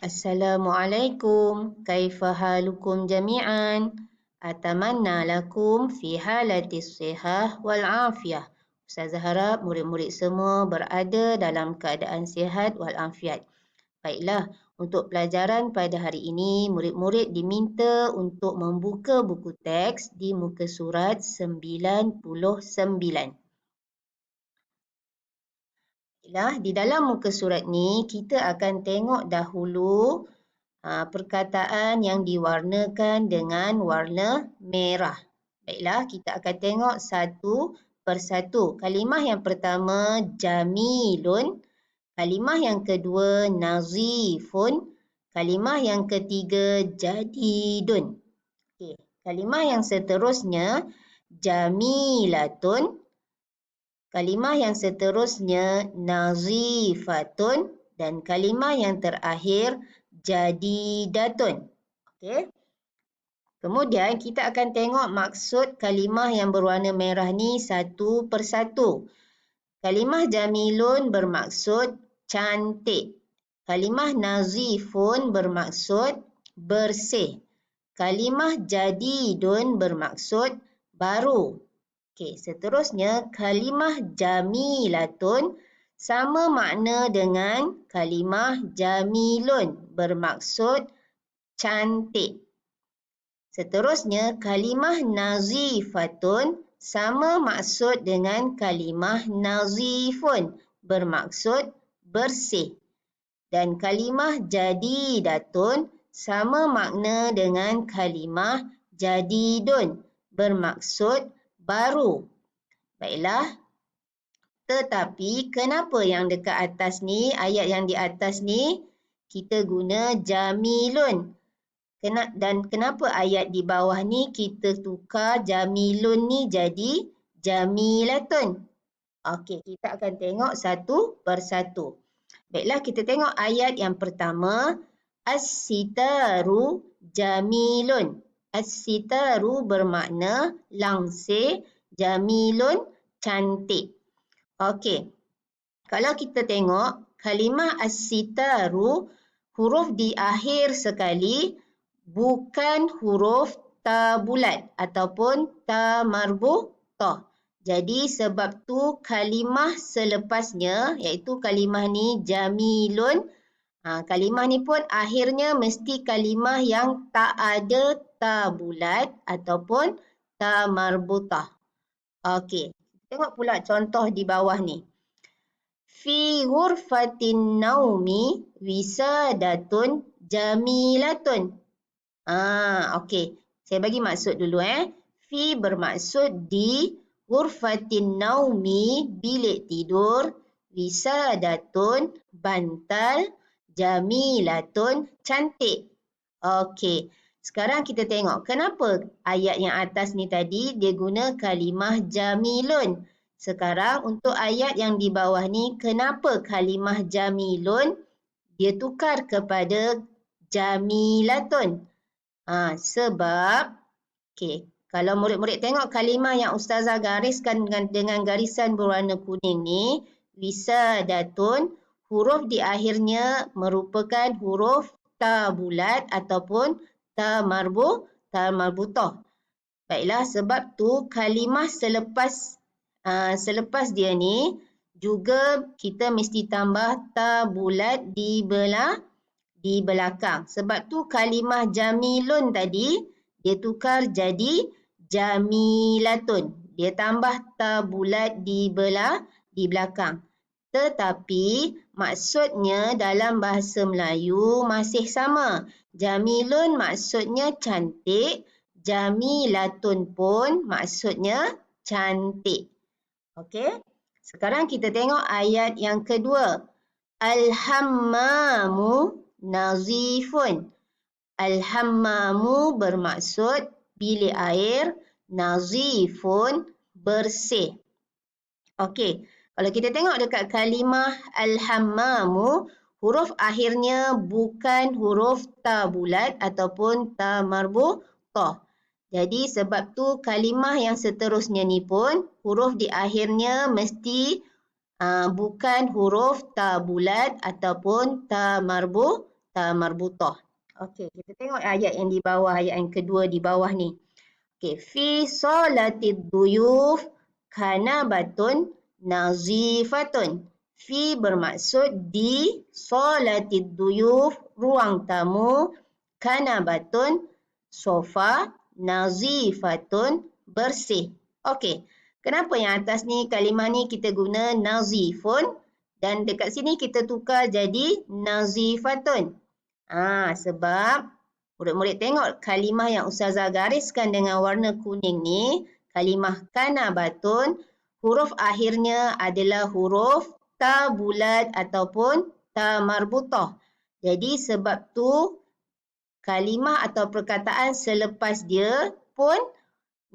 Assalamualaikum, kaifa halukum jami'an? Atamanna lakum fi halatis sihah wal afiyah. Ustazah harap murid-murid semua berada dalam keadaan sihat wal afiat. Baiklah, untuk pelajaran pada hari ini, murid-murid diminta untuk membuka buku teks di muka surat 99. Baiklah, di dalam muka surat ni, kita akan tengok dahulu perkataan yang diwarnakan dengan warna merah. Baiklah, kita akan tengok satu persatu. Kalimah yang pertama, jamilun. Kalimah yang kedua, nazifun. Kalimah yang ketiga, jadidun. Okey, kalimah yang seterusnya, jamilatun. Kalimah yang seterusnya, nazifatun. Dan kalimah yang terakhir, jadidatun. Okey. Kemudian kita akan tengok maksud kalimah yang berwarna merah ni satu persatu. Kalimah jamilun bermaksud cantik. Kalimah nazifun bermaksud bersih. Kalimah jadidun bermaksud baru. Okey, seterusnya kalimah jamilatun sama makna dengan kalimah jamilun bermaksud cantik. Seterusnya kalimah nazifatun sama maksud dengan kalimah nazifun bermaksud bersih. Dan kalimah jadidatun sama makna dengan kalimah jadidun bermaksud baru. Baiklah. Tetapi kenapa yang dekat atas ni, ayat yang di atas ni, kita guna jamilun. Dan kenapa ayat di bawah ni kita tukar jamilun ni jadi jamilatun? Okey, kita akan tengok satu persatu. Baiklah, kita tengok ayat yang pertama. As-sitaru jamilun. As-sitaru bermakna langsir, jamilun cantik. Okey, kalau kita tengok kalimah as-sitaru, huruf di akhir sekali bukan huruf ta bulat ataupun ta marbutah. Jadi sebab tu kalimah selepasnya iaitu kalimah ni jamilun. Kalimah ni pun akhirnya mesti kalimah yang tak ada ta bulat ataupun ta marbutah. Okey, tengok pula contoh di bawah ni. Fi ghurfatin naumi wisadatun jamilatun. Okey. Saya bagi maksud dulu. Fi bermaksud di, ghurfatin naumi bilik tidur, wisadatun bantal, jamilatun cantik. Okey. Sekarang kita tengok kenapa ayat yang atas ni tadi dia guna kalimah jamilun. Sekarang untuk ayat yang di bawah ni, kenapa kalimah jamilun dia tukar kepada jamilatun? Sebab, okay, kalau murid-murid tengok kalimah yang ustazah gariskan dengan garisan berwarna kuning ni, wisadatun, huruf di akhirnya merupakan huruf ta bulat ataupun ta marbutah. Baiklah, sebab tu kalimah selepas dia ni juga kita mesti tambah ta bulat di belakang. Sebab tu kalimah jamilun tadi dia tukar jadi jamilatun. Dia tambah ta bulat di belakang. Tetapi maksudnya dalam bahasa Melayu masih sama. Jamilun maksudnya cantik, jamilatun pun maksudnya cantik. Okey. Sekarang kita tengok ayat yang kedua. Al-hammamu nazifun. Al-hammamu bermaksud bilik air, nazifun bersih. Okey. Kalau kita tengok dekat kalimah al-hammamu, huruf akhirnya bukan huruf ta bulat ataupun ta marbutah. Jadi sebab tu kalimah yang seterusnya ni pun huruf di akhirnya mesti bukan huruf ta bulat ataupun ta marbutah. ta marbutah. Okey, kita tengok ayat yang di bawah, ayat yang kedua di bawah ni. Okey, fi solatid duyuf kanabatun nazifatun. Fi bermaksud di, solatid duyuf ruang tamu, kanabatun sofa, nazifatun bersih. Okey, kenapa yang atas ni kalimah ni kita guna nazifun dan dekat sini kita tukar jadi nazifatun? Sebab murid-murid tengok kalimah yang Ustazah gariskan dengan warna kuning ni, kalimah kanabatun, huruf akhirnya adalah huruf ta bulat ataupun ta marbutah. Jadi sebab tu kalimah atau perkataan selepas dia pun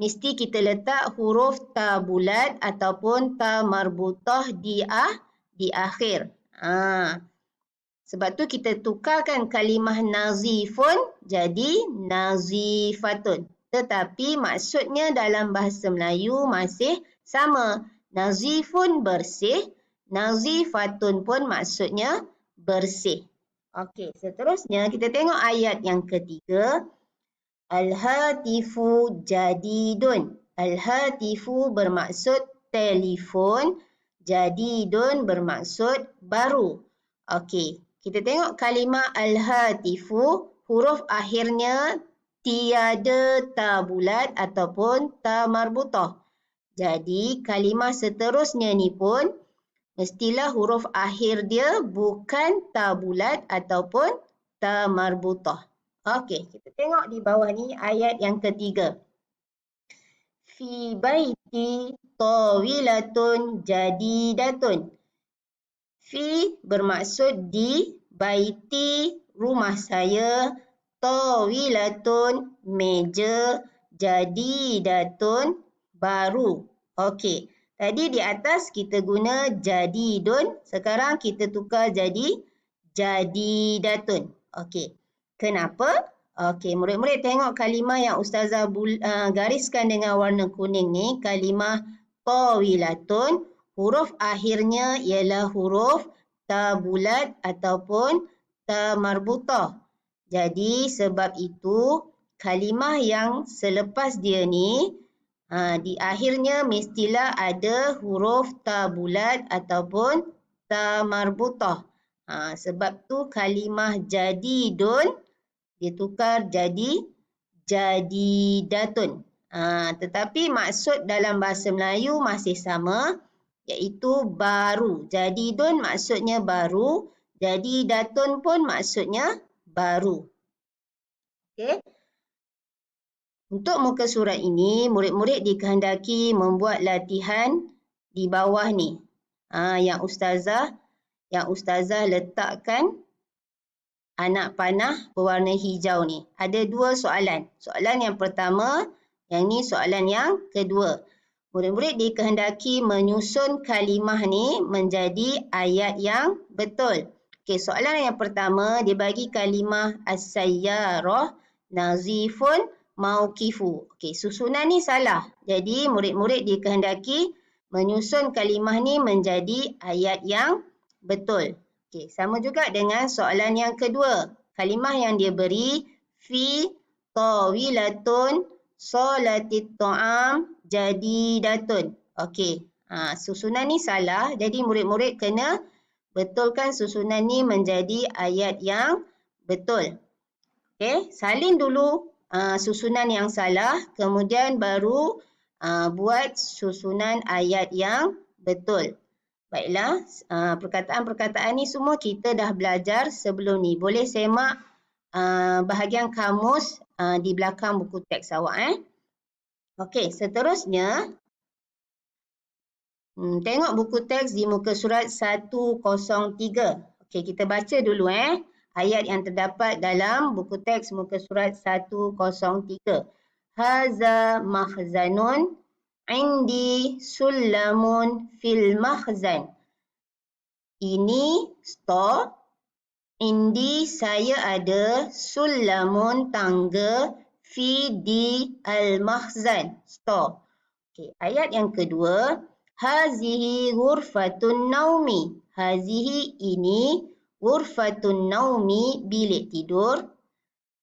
mesti kita letak huruf ta bulat ataupun ta marbutah di akhir. Sebab tu kita tukarkan kalimah nazifun jadi nazifatun. Tetapi maksudnya dalam bahasa Melayu masih sama. Nazifun bersih, nazifatun pun maksudnya bersih. Okey, seterusnya kita tengok ayat yang ketiga. Al-hatifu jadidun. Al-hatifu bermaksud telefon, jadidun bermaksud baru. Okey. Kita tengok kalimah al-hatifu, huruf akhirnya tiada ta bulat ataupun ta marbutah. Jadi kalimah seterusnya ni pun mestilah huruf akhir dia bukan ta bulat ataupun ta marbutah. Okey, kita tengok di bawah ni ayat yang ketiga. Fi baiti tawilatun jadidatun. Fi bermaksud di, baiti rumah saya, tawilatun meja, jadidatun baru. Okey, tadi di atas kita guna jadidun, sekarang kita tukar jadi jadidatun. Okey, kenapa? Okey, murid-murid tengok kalimah yang Ustazah gariskan dengan warna kuning ni, kalimah tawilatun. Huruf akhirnya ialah huruf ta bulat ataupun ta marbutah. Jadi sebab itu kalimah yang selepas dia ni di akhirnya mestilah ada huruf ta bulat ataupun ta marbutah. Sebab tu kalimah jadidun ditukar jadi jadidatun. Tetapi maksud dalam bahasa Melayu masih sama, iaitu baru. Jadidun maksudnya baru, jadidatun pun maksudnya baru. Okey. Untuk muka surat ini, murid-murid dikehendaki membuat latihan di bawah ni. Yang Ustazah letakkan anak panah berwarna hijau ni. Ada dua soalan. Soalan yang pertama, yang ni soalan yang kedua. Murid-murid dikehendaki menyusun kalimah ni menjadi ayat yang betul. Okey, soalan yang pertama, dia bagi kalimah as-sayyarah, nazifun, mauqifu. Okey, susunan ni salah. Jadi, murid-murid dikehendaki menyusun kalimah ni menjadi ayat yang betul. Okey, sama juga dengan soalan yang kedua. Kalimah yang dia beri, fi tawilatun, solatit ta'am, jadidatun. Okey, susunan ni salah. Jadi murid-murid kena betulkan susunan ni menjadi ayat yang betul. Okey, salin dulu susunan yang salah, kemudian baru buat susunan ayat yang betul. Baiklah, perkataan-perkataan ni semua kita dah belajar sebelum ni. Boleh semak bahagian kamus di belakang buku teks awak. Okey, seterusnya tengok buku teks di muka surat 103. Okey, kita baca dulu ayat yang terdapat dalam buku teks muka surat 103. Haza makhzanun indi sullamun fil makhzan. Ini store. Indi saya ada sullamun tangga fi di al-makhzan, store. Okey, ayat yang kedua, hazihi ghurfatun naumi. Hazihi ini ghurfatun naumi, bilik tidur.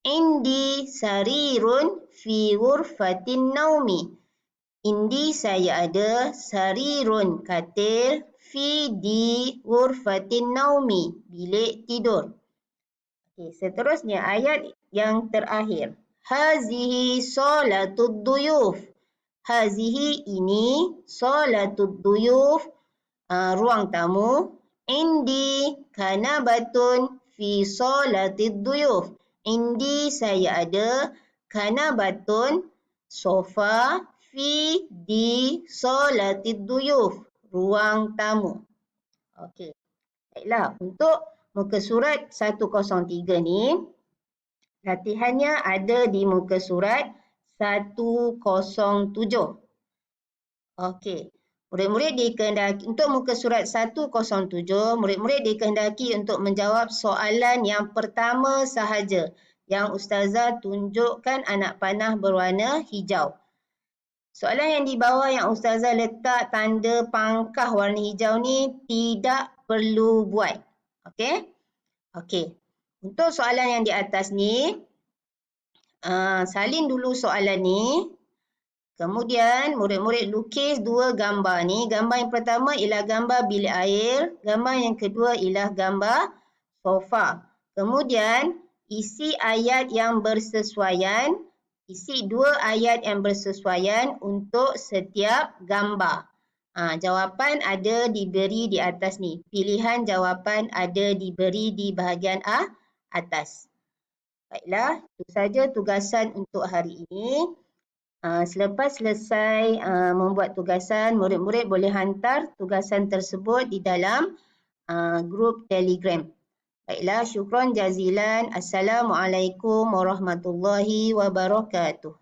Indi sarirun fi ghurfatin naumi. Indi saya ada sarirun katil fi di ghurfatin naumi, bilik tidur. Okey, seterusnya ayat yang terakhir. Hazihi salatud duyuf. Hazihi ini salatud duyuf, ruang tamu. Indi kanabatun fi salatid duyuf. Indi saya ada kanabatun sofa fi di salatid duyuf, ruang tamu. Okey. Baiklah, untuk muka surat 103 ni latihannya ada di muka surat 107. Okey. Murid-murid dikehendaki untuk muka surat 107, murid-murid dikehendaki untuk menjawab soalan yang pertama sahaja yang ustazah tunjukkan anak panah berwarna hijau. Soalan yang di bawah yang ustazah letak tanda pangkah warna hijau ni tidak perlu buat. Okey? Okey. Untuk soalan yang di atas ni, salin dulu soalan ni. Kemudian murid-murid lukis dua gambar ni. Gambar yang pertama ialah gambar bilik air. Gambar yang kedua ialah gambar sofa. Kemudian isi ayat yang bersesuaian. Isi dua ayat yang bersesuaian untuk setiap gambar. Jawapan ada diberi di atas ni. Pilihan jawapan ada diberi di bahagian atas. Baiklah, itu saja tugasan untuk hari ini. Selepas selesai membuat tugasan, murid-murid boleh hantar tugasan tersebut di dalam grup Telegram. Baiklah, syukran jazilan. Assalamualaikum warahmatullahi wabarakatuh.